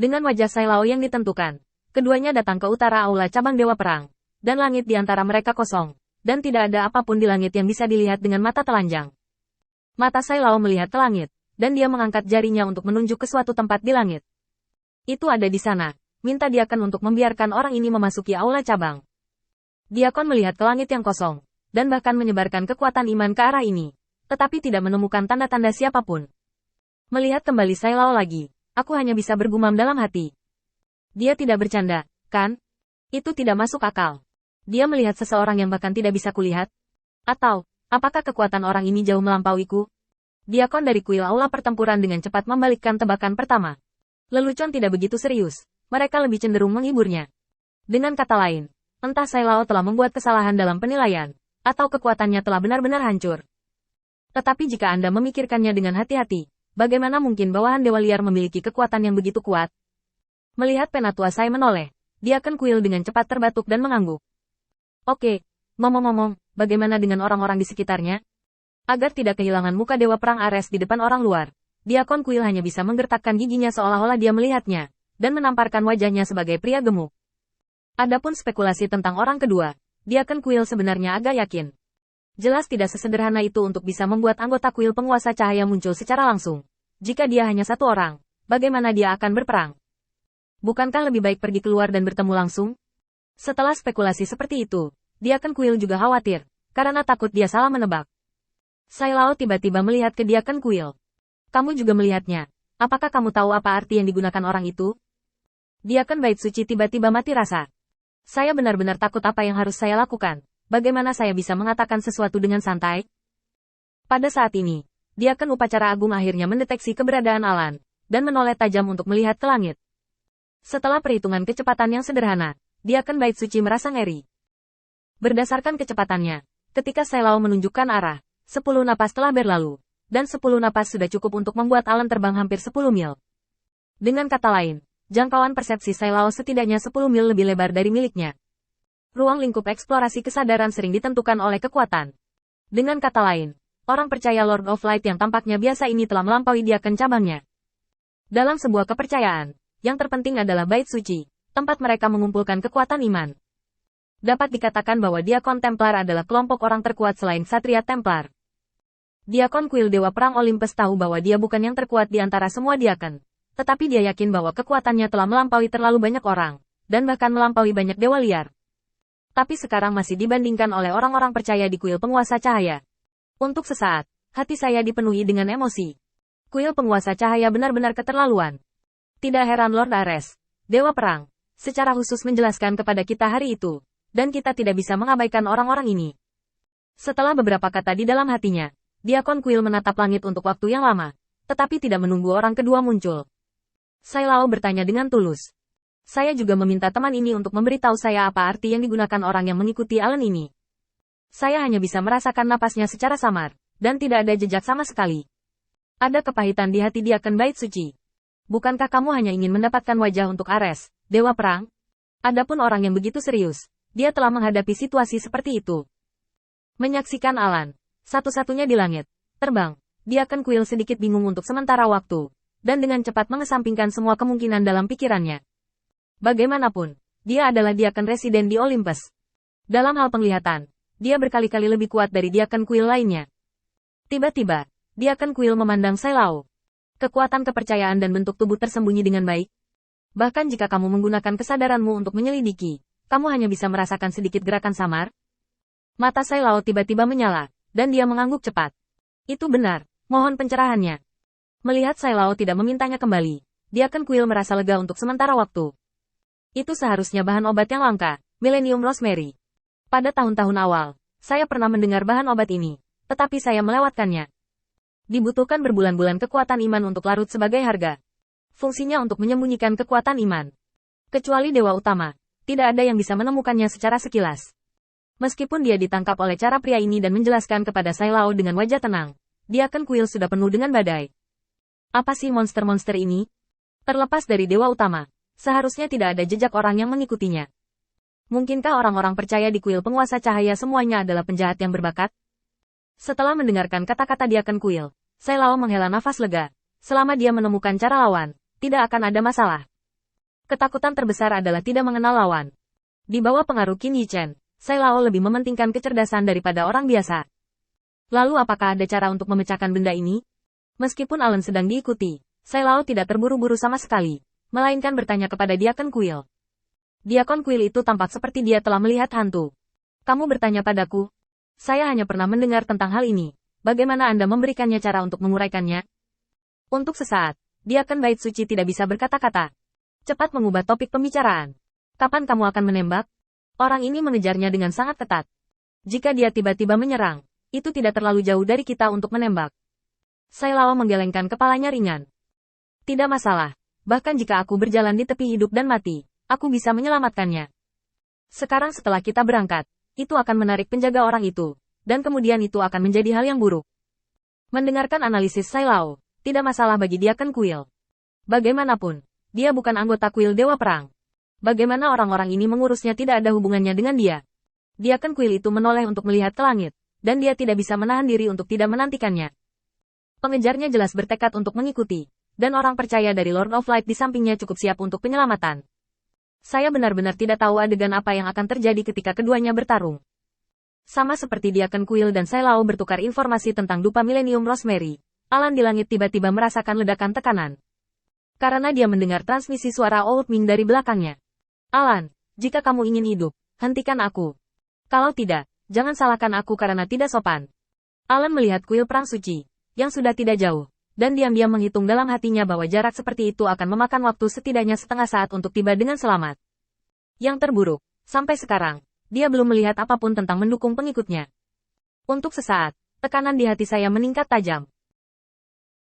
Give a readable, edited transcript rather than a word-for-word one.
Dengan wajah Sai Lao yang ditentukan, keduanya datang ke utara aula cabang Dewa Perang, dan langit di antara mereka kosong, dan tidak ada apapun di langit yang bisa dilihat dengan mata telanjang. Mata Sai Lao melihat ke langit, dan dia mengangkat jarinya untuk menunjuk ke suatu tempat di langit. Itu ada di sana. Minta Diakon untuk membiarkan orang ini memasuki aula cabang. Diakon melihat ke langit yang kosong, dan bahkan menyebarkan kekuatan iman ke arah ini, tetapi tidak menemukan tanda-tanda siapapun. Melihat kembali Sai Lao lagi, aku hanya bisa bergumam dalam hati. Dia tidak bercanda, kan? Itu tidak masuk akal. Dia melihat seseorang yang bahkan tidak bisa kulihat. Atau, apakah kekuatan orang ini jauh melampauiku? Diakon dari kuil aula pertempuran dengan cepat membalikkan tebakan pertama. Lelucon tidak begitu serius, mereka lebih cenderung menghiburnya. Dengan kata lain, entah Sai Lao telah membuat kesalahan dalam penilaian, atau kekuatannya telah benar-benar hancur. Tetapi jika Anda memikirkannya dengan hati-hati, bagaimana mungkin bawahan dewa liar memiliki kekuatan yang begitu kuat? Melihat Penatua Sai menoleh, Diakon kuil dengan cepat terbatuk dan mengangguk. Oke, ngomong-ngomong, bagaimana dengan orang-orang di sekitarnya? Agar tidak kehilangan muka Dewa Perang Ares di depan orang luar, Diakon kuil hanya bisa menggertakkan giginya seolah-olah dia melihatnya, dan menamparkan wajahnya sebagai pria gemuk. Adapun spekulasi tentang orang kedua, Diakon kuil sebenarnya agak yakin. Jelas tidak sesederhana itu untuk bisa membuat anggota kuil penguasa cahaya muncul secara langsung. Jika dia hanya satu orang, bagaimana dia akan berperang? Bukankah lebih baik pergi keluar dan bertemu langsung? Setelah spekulasi seperti itu, Diakon kuil juga khawatir, karena takut dia salah menebak. Sai Lao tiba-tiba melihat ke Diakon kuil. Kamu juga melihatnya. Apakah kamu tahu apa arti yang digunakan orang itu? Diakon Bait Suci tiba-tiba mati rasa. Saya benar-benar takut apa yang harus saya lakukan. Bagaimana saya bisa mengatakan sesuatu dengan santai? Pada saat ini, Diakon Upacara Agung akhirnya mendeteksi keberadaan Alan, dan menoleh tajam untuk melihat ke langit. Setelah perhitungan kecepatan yang sederhana, Diakon Bait Suci merasa ngeri. Berdasarkan kecepatannya, ketika Sai Lao menunjukkan arah, 10 napas telah berlalu, dan 10 napas sudah cukup untuk membuat Alan terbang hampir 10 mil. Dengan kata lain, jangkauan persepsi Sai Lao setidaknya 10 mil lebih lebar dari miliknya. Ruang lingkup eksplorasi kesadaran sering ditentukan oleh kekuatan. Dengan kata lain, orang percaya Lord of Light yang tampaknya biasa ini telah melampaui Diakon cabangnya. Dalam sebuah kepercayaan, yang terpenting adalah Bait Suci, tempat mereka mengumpulkan kekuatan iman. Dapat dikatakan bahwa Diakon Templar adalah kelompok orang terkuat selain Satria Templar. Diakon kuil Dewa Perang Olympus tahu bahwa dia bukan yang terkuat di antara semua Diakon, tetapi dia yakin bahwa kekuatannya telah melampaui terlalu banyak orang, dan bahkan melampaui banyak dewa liar. Tapi sekarang masih dibandingkan oleh orang-orang percaya di kuil penguasa cahaya. Untuk sesaat, hati saya dipenuhi dengan emosi. Kuil penguasa cahaya benar-benar keterlaluan. Tidak heran Lord Ares, Dewa Perang, secara khusus menjelaskan kepada kita hari itu, dan kita tidak bisa mengabaikan orang-orang ini. Setelah beberapa kata di dalam hatinya, Diakon kuil menatap langit untuk waktu yang lama, tetapi tidak menunggu orang kedua muncul. Sai Lao bertanya dengan tulus. Saya juga meminta teman ini untuk memberitahu saya apa arti yang digunakan orang yang mengikuti Alan ini. Saya hanya bisa merasakan napasnya secara samar, dan tidak ada jejak sama sekali. Ada kepahitan di hati Diakon Bait Suci. Bukankah kamu hanya ingin mendapatkan wajah untuk Ares, Dewa Perang? Adapun orang yang begitu serius, dia telah menghadapi situasi seperti itu. Menyaksikan Alan, satu-satunya di langit, terbang, Diakon kuil sedikit bingung untuk sementara waktu, dan dengan cepat mengesampingkan semua kemungkinan dalam pikirannya. Bagaimanapun, dia adalah Diakon residen di Olympus. Dalam hal penglihatan, dia berkali-kali lebih kuat dari Diakon kuil lainnya. Tiba-tiba, Diakon kuil memandang Sai Lao. Kekuatan kepercayaan dan bentuk tubuh tersembunyi dengan baik. Bahkan jika kamu menggunakan kesadaranmu untuk menyelidiki, kamu hanya bisa merasakan sedikit gerakan samar. Mata Sai Lao tiba-tiba menyala, dan dia mengangguk cepat. Itu benar, mohon pencerahannya. Melihat Sai Lao tidak memintanya kembali, Diakon kuil merasa lega untuk sementara waktu. Itu seharusnya bahan obat yang langka, Millennium Rosemary. Pada tahun-tahun awal, saya pernah mendengar bahan obat ini, tetapi saya melewatkannya. Dibutuhkan berbulan-bulan kekuatan iman untuk larut sebagai harga. Fungsinya untuk menyembunyikan kekuatan iman. Kecuali Dewa Utama, tidak ada yang bisa menemukannya secara sekilas. Meskipun dia ditangkap oleh cara pria ini dan menjelaskan kepada Sai Lao dengan wajah tenang, Diakon kuil sudah penuh dengan badai. Apa sih monster-monster ini? Terlepas dari Dewa Utama, seharusnya tidak ada jejak orang yang mengikutinya. Mungkinkah orang-orang percaya di kuil penguasa cahaya semuanya adalah penjahat yang berbakat? Setelah mendengarkan kata-kata Diakon kuil, Sai Lao menghela nafas lega. Selama dia menemukan cara lawan, tidak akan ada masalah. Ketakutan terbesar adalah tidak mengenal lawan. Di bawah pengaruh Qin Yichen, Sai Lao lebih mementingkan kecerdasan daripada orang biasa. Lalu apakah ada cara untuk memecahkan benda ini? Meskipun Alan sedang diikuti, Sai Lao tidak terburu-buru sama sekali, melainkan bertanya kepada Diakon Kuil. Diakon Kuil itu tampak seperti dia telah melihat hantu. Kamu bertanya padaku? Saya hanya pernah mendengar tentang hal ini. Bagaimana Anda memberikannya cara untuk menguraikannya? Untuk sesaat, Diakon Bait Suci tidak bisa berkata-kata. Cepat mengubah topik pembicaraan. Kapan kamu akan menembak? Orang ini mengejarnya dengan sangat ketat. Jika dia tiba-tiba menyerang, itu tidak terlalu jauh dari kita untuk menembak. Sai Lao menggelengkan kepalanya ringan. Tidak masalah. Bahkan jika aku berjalan di tepi hidup dan mati, aku bisa menyelamatkannya. Sekarang setelah kita berangkat, itu akan menarik penjaga orang itu, dan kemudian itu akan menjadi hal yang buruk. Mendengarkan analisis Sai Lao, tidak masalah bagi Diakon Kuil. Bagaimanapun, dia bukan anggota kuil Dewa Perang. Bagaimana orang-orang ini mengurusnya tidak ada hubungannya dengan dia. Diakon Kuil itu menoleh untuk melihat ke langit, dan dia tidak bisa menahan diri untuk tidak menantikannya. Pengejarnya jelas bertekad untuk mengikuti, dan orang percaya dari Lord of Light di sampingnya cukup siap untuk penyelamatan. Saya benar-benar tidak tahu adegan apa yang akan terjadi ketika keduanya bertarung. Sama seperti Diakon Kuil dan Sai Lao bertukar informasi tentang dupa Millennium Rosemary, Alan di langit tiba-tiba merasakan ledakan tekanan. Karena dia mendengar transmisi suara Old Ming dari belakangnya. Alan, jika kamu ingin hidup, hentikan aku. Kalau tidak, jangan salahkan aku karena tidak sopan. Alan melihat kuil perang suci, yang sudah tidak jauh, dan diam-diam menghitung dalam hatinya bahwa jarak seperti itu akan memakan waktu setidaknya setengah saat untuk tiba dengan selamat. Yang terburuk, sampai sekarang, dia belum melihat apapun tentang mendukung pengikutnya. Untuk sesaat, tekanan di hati saya meningkat tajam.